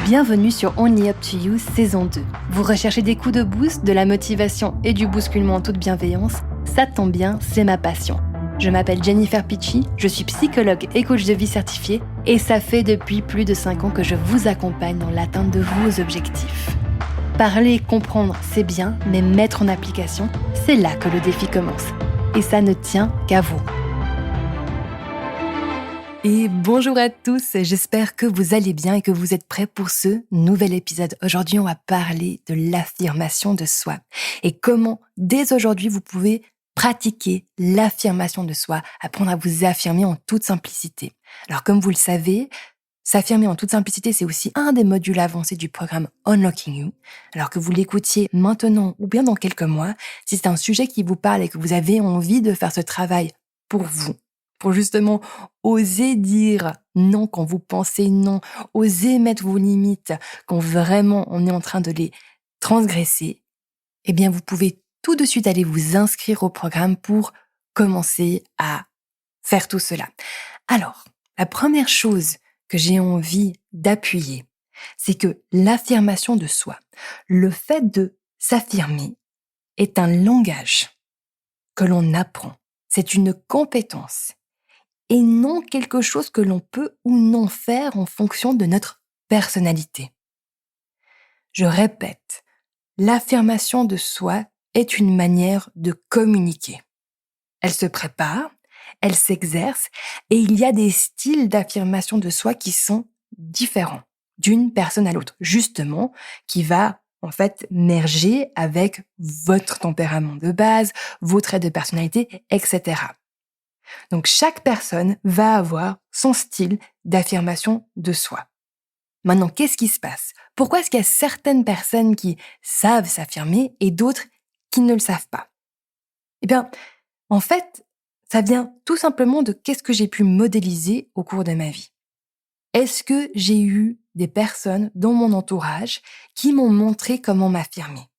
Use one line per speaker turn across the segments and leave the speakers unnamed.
Bienvenue sur Only Up to You saison 2. Vous recherchez des coups de boost, de la motivation et du bousculement en toute bienveillance? Ça tombe bien, c'est ma passion. Je m'appelle Jennifer Picci, je suis psychologue et coach de vie certifiée et ça fait depuis plus de 5 ans que je vous accompagne dans l'atteinte de vos objectifs. Parler et comprendre, c'est bien, mais mettre en application, c'est là que le défi commence. Et ça ne tient qu'à vous. Et bonjour à tous, j'espère que vous allez bien et que vous êtes prêts pour ce nouvel épisode. Aujourd'hui, on va parler de l'affirmation de soi et comment, dès aujourd'hui, vous pouvez pratiquer l'affirmation de soi, apprendre à vous affirmer en toute simplicité. Alors, comme vous le savez, s'affirmer en toute simplicité, c'est aussi un des modules avancés du programme Unlocking You. Alors que vous l'écoutiez maintenant ou bien dans quelques mois, si c'est un sujet qui vous parle et que vous avez envie de faire ce travail pour vous, pour justement oser dire non quand vous pensez non, oser mettre vos limites quand vraiment on est en train de les transgresser, eh bien vous pouvez tout de suite aller vous inscrire au programme pour commencer à faire tout cela. Alors, la première chose que j'ai envie d'appuyer, c'est que l'affirmation de soi, le fait de s'affirmer, est un langage que l'on apprend. C'est une compétence et non quelque chose que l'on peut ou non faire en fonction de notre personnalité. Je répète, l'affirmation de soi est une manière de communiquer. Elle se prépare, elle s'exerce et il y a des styles d'affirmation de soi qui sont différents d'une personne à l'autre, justement, qui va en fait merger avec votre tempérament de base, vos traits de personnalité, etc. Donc chaque personne va avoir son style d'affirmation de soi. Maintenant, qu'est-ce qui se passe? Pourquoi est-ce qu'il y a certaines personnes qui savent s'affirmer et d'autres qui ne le savent pas? Eh bien, en fait, ça vient tout simplement de qu'est-ce que j'ai pu modéliser au cours de ma vie. Est-ce que j'ai eu des personnes dans mon entourage qui m'ont montré comment m'affirmer?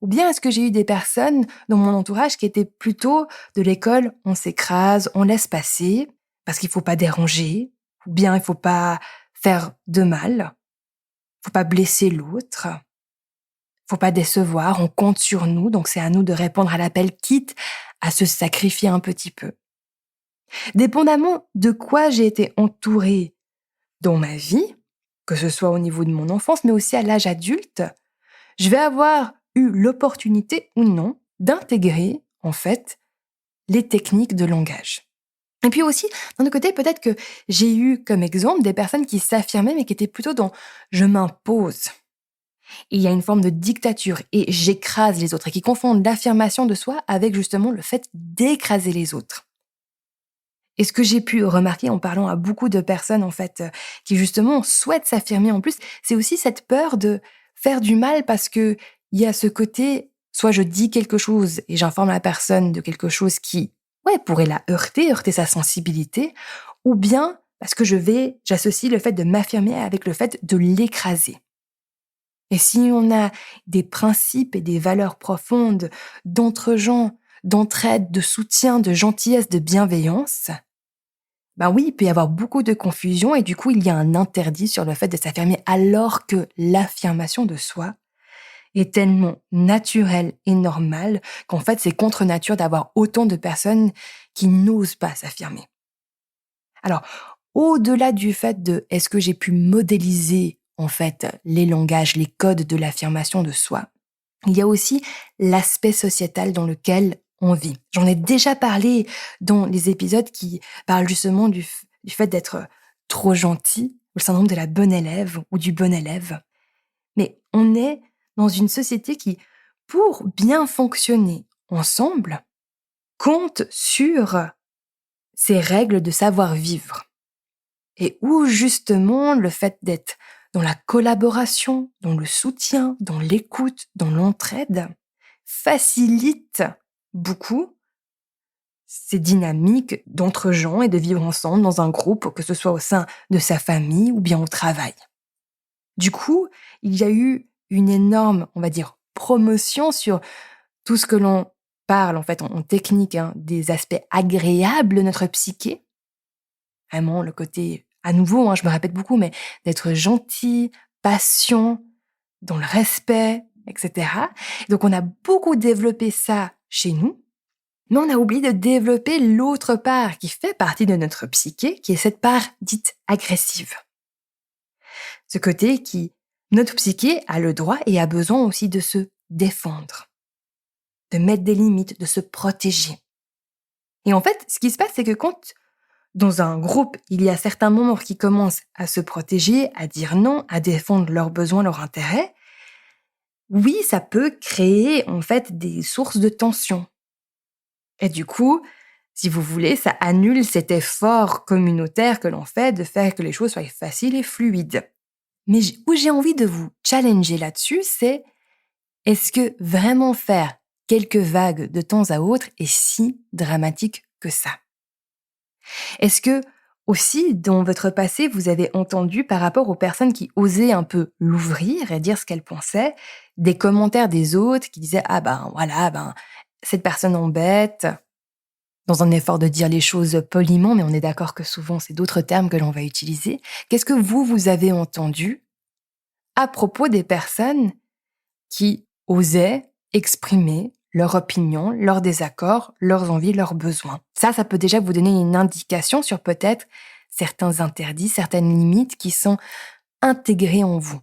Ou bien est-ce que j'ai eu des personnes dans mon entourage qui étaient plutôt de l'école, on s'écrase, on laisse passer, parce qu'il faut pas déranger, ou bien il faut pas faire de mal, faut pas blesser l'autre, faut pas décevoir, on compte sur nous, donc c'est à nous de répondre à l'appel, quitte à se sacrifier un petit peu. Dépendamment de quoi j'ai été entourée dans ma vie, que ce soit au niveau de mon enfance, mais aussi à l'âge adulte, je vais avoir eu l'opportunité ou non d'intégrer, en fait, les techniques de langage. Et puis aussi, d'un autre côté, peut-être que j'ai eu comme exemple des personnes qui s'affirmaient, mais qui étaient plutôt dans « je m'impose ». Il y a une forme de dictature et j'écrase les autres et qui confondent l'affirmation de soi avec justement le fait d'écraser les autres. Et ce que j'ai pu remarquer en parlant à beaucoup de personnes, en fait, qui justement souhaitent s'affirmer en plus, c'est aussi cette peur de faire du mal parce que il y a ce côté, soit je dis quelque chose et j'informe la personne de quelque chose qui, pourrait la heurter sa sensibilité, ou bien parce que j'associe le fait de m'affirmer avec le fait de l'écraser. Et si on a des principes et des valeurs profondes d'entre-gens, d'entraide, de soutien, de gentillesse, de bienveillance, ben oui, il peut y avoir beaucoup de confusion et du coup, il y a un interdit sur le fait de s'affirmer alors que l'affirmation de soi est tellement naturelle et normale qu'en fait, c'est contre nature d'avoir autant de personnes qui n'osent pas s'affirmer. Alors, au-delà du fait de est-ce que j'ai pu modéliser en fait les langages, les codes de l'affirmation de soi, il y a aussi l'aspect sociétal dans lequel on vit. J'en ai déjà parlé dans les épisodes qui parlent justement du fait d'être trop gentil, ou le syndrome de la bonne élève ou du bon élève. Mais on est dans une société qui, pour bien fonctionner ensemble, compte sur ces règles de savoir-vivre. Et où justement le fait d'être dans la collaboration, dans le soutien, dans l'écoute, dans l'entraide, facilite beaucoup ces dynamiques d'entre gens et de vivre ensemble dans un groupe, que ce soit au sein de sa famille ou bien au travail. Du coup, il y a eu une énorme, on va dire, promotion sur tout ce que l'on parle en fait en technique, des aspects agréables de notre psyché. Vraiment le côté, à nouveau, je me répète beaucoup, mais d'être gentil, passion, dans le respect, etc. Donc on a beaucoup développé ça chez nous, mais on a oublié de développer l'autre part qui fait partie de notre psyché, qui est cette part dite agressive. Ce côté qui, notre psyché a le droit et a besoin aussi de se défendre, de mettre des limites, de se protéger. Et en fait, ce qui se passe, c'est que quand dans un groupe, il y a certains membres qui commencent à se protéger, à dire non, à défendre leurs besoins, leurs intérêts, oui, ça peut créer en fait des sources de tension. Et du coup, si vous voulez, ça annule cet effort communautaire que l'on fait de faire que les choses soient faciles et fluides. Mais où j'ai envie de vous challenger là-dessus, c'est est-ce que vraiment faire quelques vagues de temps à autre est si dramatique que ça? Est-ce que aussi, dans votre passé, vous avez entendu par rapport aux personnes qui osaient un peu l'ouvrir et dire ce qu'elles pensaient, des commentaires des autres qui disaient « Ah ben voilà, cette personne embête », dans un effort de dire les choses poliment, mais on est d'accord que souvent c'est d'autres termes que l'on va utiliser. Qu'est-ce que vous avez entendu à propos des personnes qui osaient exprimer leur opinion, leurs désaccords, leurs envies, leurs besoins? Ça peut déjà vous donner une indication sur peut-être certains interdits, certaines limites qui sont intégrées en vous.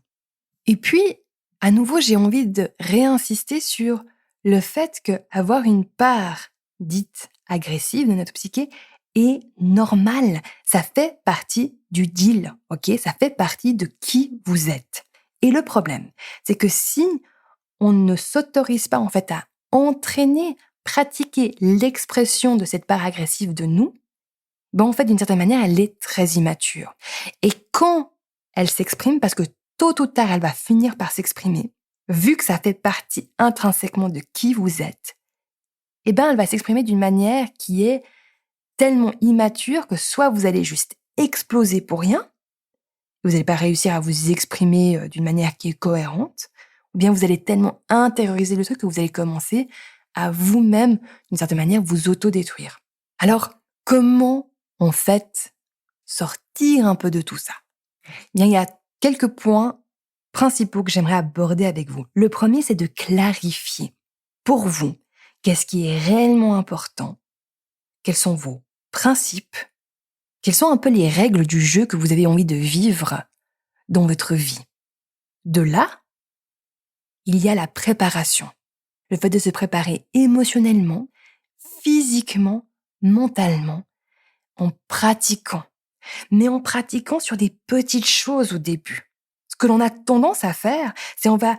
Et puis, à nouveau, j'ai envie de réinsister sur le fait qu'avoir une part dite agressive de notre psyché est normal. Ça fait partie du deal, ok? Ça fait partie de qui vous êtes. Et le problème, c'est que si on ne s'autorise pas en fait à entraîner, pratiquer l'expression de cette part agressive de nous, en fait, d'une certaine manière, elle est très immature. Et quand elle s'exprime, parce que tôt ou tard, elle va finir par s'exprimer, vu que ça fait partie intrinsèquement de qui vous êtes, elle va s'exprimer d'une manière qui est tellement immature que soit vous allez juste exploser pour rien, vous n'allez pas réussir à vous exprimer d'une manière qui est cohérente, ou bien vous allez tellement intérioriser le truc que vous allez commencer à vous-même, d'une certaine manière, vous autodétruire. Alors, comment, en fait, sortir un peu de tout ça? Il y a quelques points principaux que j'aimerais aborder avec vous. Le premier, c'est de clarifier pour vous qu'est-ce qui est réellement important, quels sont vos principes, quelles sont un peu les règles du jeu que vous avez envie de vivre dans votre vie. De là, il y a la préparation. Le fait de se préparer émotionnellement, physiquement, mentalement, en pratiquant. Mais en pratiquant sur des petites choses au début. Ce que l'on a tendance à faire, c'est on va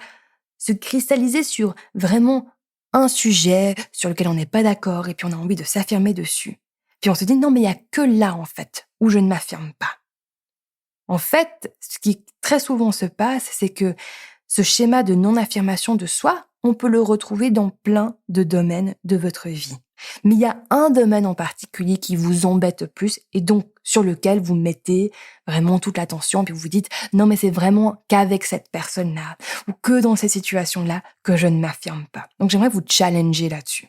se cristalliser sur vraiment un sujet sur lequel on n'est pas d'accord et puis on a envie de s'affirmer dessus. Puis on se dit non mais il y a que là en fait où je ne m'affirme pas. En fait, ce qui très souvent se passe, c'est que ce schéma de non-affirmation de soi, on peut le retrouver dans plein de domaines de votre vie. Mais il y a un domaine en particulier qui vous embête plus et donc sur lequel vous mettez vraiment toute l'attention puis vous vous dites non mais c'est vraiment qu'avec cette personne-là ou que dans cette situation-là que je ne m'affirme pas. Donc j'aimerais vous challenger là-dessus.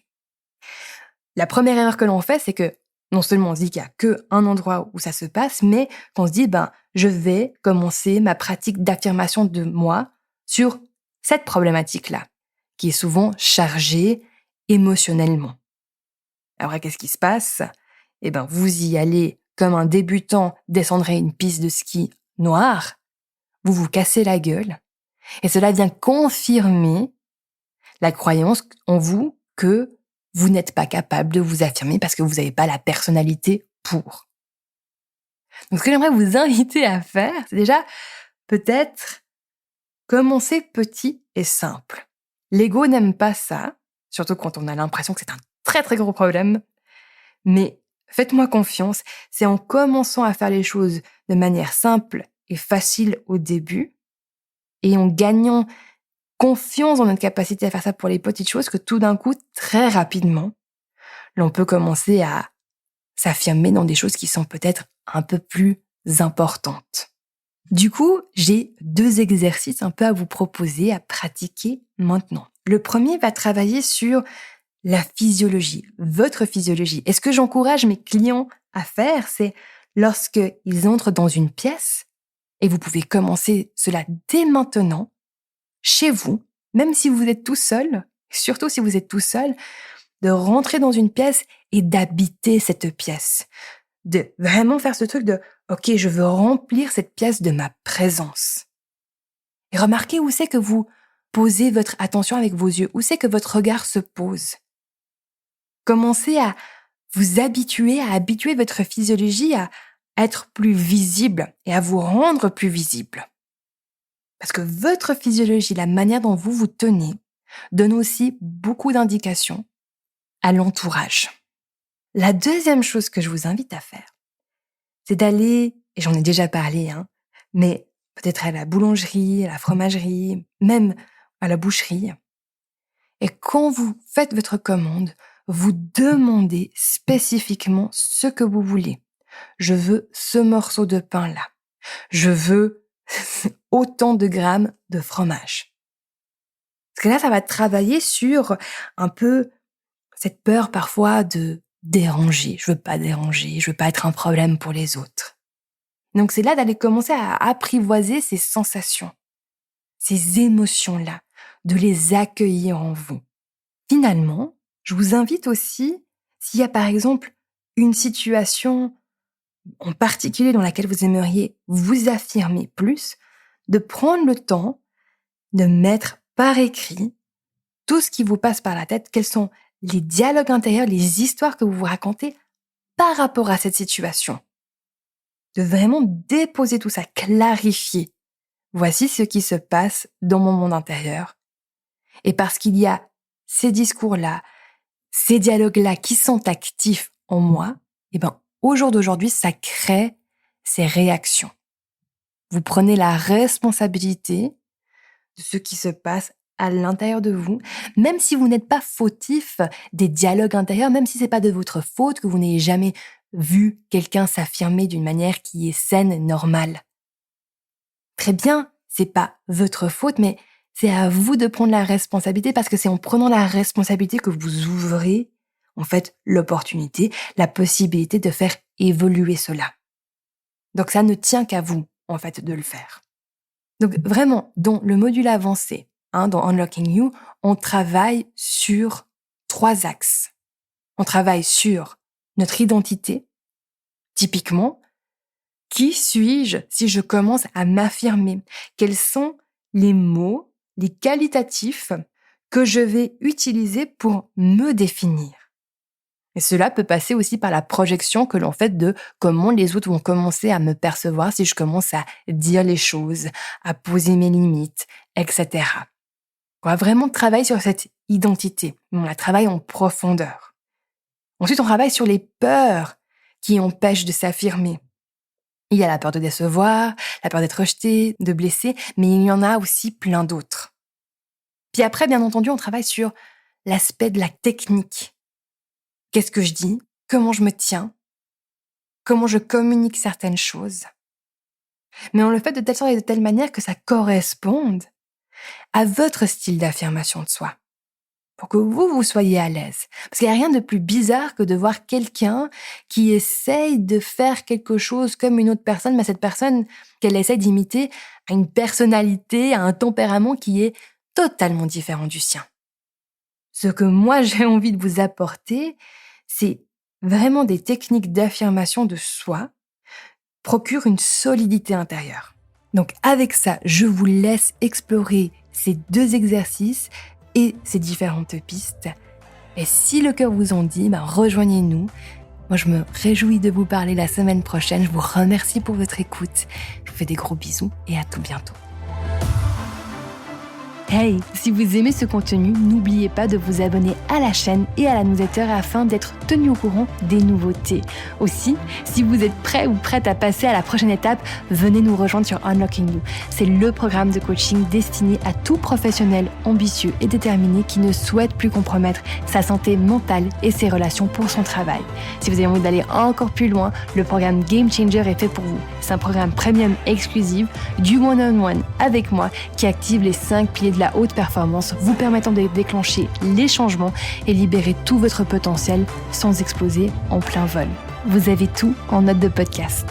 La première erreur que l'on fait, c'est que non seulement on se dit qu'il n'y a qu'un endroit où ça se passe, mais qu'on se dit je vais commencer ma pratique d'affirmation de moi sur cette problématique-là, qui est souvent chargée émotionnellement. Alors, qu'est-ce qui se passe? Vous y allez comme un débutant descendrait une piste de ski noire, vous vous cassez la gueule, et cela vient confirmer la croyance en vous que vous n'êtes pas capable de vous affirmer parce que vous n'avez pas la personnalité pour. Donc, ce que j'aimerais vous inviter à faire, c'est déjà peut-être commencer petit et simple. L'ego n'aime pas ça, surtout quand on a l'impression que c'est un très très gros problème. Mais faites-moi confiance, c'est en commençant à faire les choses de manière simple et facile au début, et en gagnant confiance en notre capacité à faire ça pour les petites choses, que tout d'un coup, très rapidement, l'on peut commencer à s'affirmer dans des choses qui sont peut-être un peu plus importantes. Du coup, j'ai 2 exercices un peu à vous proposer, à pratiquer maintenant. Le premier va travailler sur la physiologie, votre physiologie. Et ce que j'encourage mes clients à faire, c'est lorsqu'ils entrent dans une pièce, Et vous pouvez commencer cela dès maintenant, chez vous, même si vous êtes tout seul, surtout si vous êtes tout seul, de rentrer dans une pièce et d'habiter cette pièce. De vraiment faire ce truc de « Ok, je veux remplir cette pièce de ma présence ». Et remarquez où c'est que vous posez votre attention avec vos yeux, où c'est que votre regard se pose. Commencez à vous habituer, à habituer votre physiologie à être plus visible et à vous rendre plus visible. Parce que votre physiologie, la manière dont vous vous tenez, donne aussi beaucoup d'indications à l'entourage. La deuxième chose que je vous invite à faire, c'est d'aller, et j'en ai déjà parlé, mais peut-être à la boulangerie, à la fromagerie, même à la boucherie. Et quand vous faites votre commande, vous demandez spécifiquement ce que vous voulez. Je veux ce morceau de pain-là. Je veux autant de grammes de fromage. Parce que là, ça va travailler sur un peu cette peur parfois de déranger. Je veux pas déranger, je veux pas être un problème pour les autres. Donc c'est là d'aller commencer à apprivoiser ces sensations, ces émotions-là, de les accueillir en vous. Finalement, je vous invite aussi, s'il y a par exemple une situation en particulier dans laquelle vous aimeriez vous affirmer plus, de prendre le temps de mettre par écrit tout ce qui vous passe par la tête, quels sont les dialogues intérieurs, les histoires que vous vous racontez par rapport à cette situation. De vraiment déposer tout ça, clarifier. Voici ce qui se passe dans mon monde intérieur. Et parce qu'il y a ces discours-là, ces dialogues-là qui sont actifs en moi, au jour d'aujourd'hui, ça crée ces réactions. Vous prenez la responsabilité de ce qui se passe à l'intérieur de vous, même si vous n'êtes pas fautif des dialogues intérieurs, même si c'est pas de votre faute que vous n'ayez jamais vu quelqu'un s'affirmer d'une manière qui est saine et normale. Très bien, c'est pas votre faute, mais c'est à vous de prendre la responsabilité parce que c'est en prenant la responsabilité que vous ouvrez, en fait, l'opportunité, la possibilité de faire évoluer cela. Donc ça ne tient qu'à vous, en fait, de le faire. Donc vraiment, dans le module avancé, dans Unlocking You, on travaille sur 3 axes. On travaille sur notre identité, typiquement, qui suis-je si je commence à m'affirmer? Quels sont les mots, les qualitatifs que je vais utiliser pour me définir? Et cela peut passer aussi par la projection que l'on fait de comment les autres vont commencer à me percevoir si je commence à dire les choses, à poser mes limites, etc. On va vraiment travailler sur cette identité. On la travaille en profondeur. Ensuite, on travaille sur les peurs qui empêchent de s'affirmer. Il y a la peur de décevoir, la peur d'être rejeté, de blessé, mais il y en a aussi plein d'autres. Puis après, bien entendu, on travaille sur l'aspect de la technique. Qu'est-ce que je dis? Comment je me tiens? Comment je communique certaines choses? Mais on le fait de telle sorte et de telle manière que ça corresponde à votre style d'affirmation de soi. Pour que vous soyez à l'aise. Parce qu'il n'y a rien de plus bizarre que de voir quelqu'un qui essaye de faire quelque chose comme une autre personne, mais cette personne qu'elle essaye d'imiter a une personnalité, a un tempérament qui est totalement différent du sien. Ce que moi j'ai envie de vous apporter, c'est vraiment des techniques d'affirmation de soi, procurent une solidité intérieure. Donc avec ça, je vous laisse explorer ces 2 exercices et ces différentes pistes. Et si le cœur vous en dit, rejoignez-nous. Moi, je me réjouis de vous parler la semaine prochaine. Je vous remercie pour votre écoute. Je vous fais des gros bisous et à tout bientôt. Hey, si vous aimez ce contenu, n'oubliez pas de vous abonner à la chaîne et à la newsletter afin d'être tenu au courant des nouveautés. Aussi, si vous êtes prêt ou prête à passer à la prochaine étape, venez nous rejoindre sur Unlocking You. C'est le programme de coaching destiné à tout professionnel ambitieux et déterminé qui ne souhaite plus compromettre sa santé mentale et ses relations pour son travail. Si vous avez envie d'aller encore plus loin, le programme Game Changer est fait pour vous. C'est un programme premium exclusif, du one-on-one avec moi qui active les 5 piliers de la haute performance, vous permettant de déclencher les changements et libérer tout votre potentiel sans exploser en plein vol. Vous avez tout en note de podcast.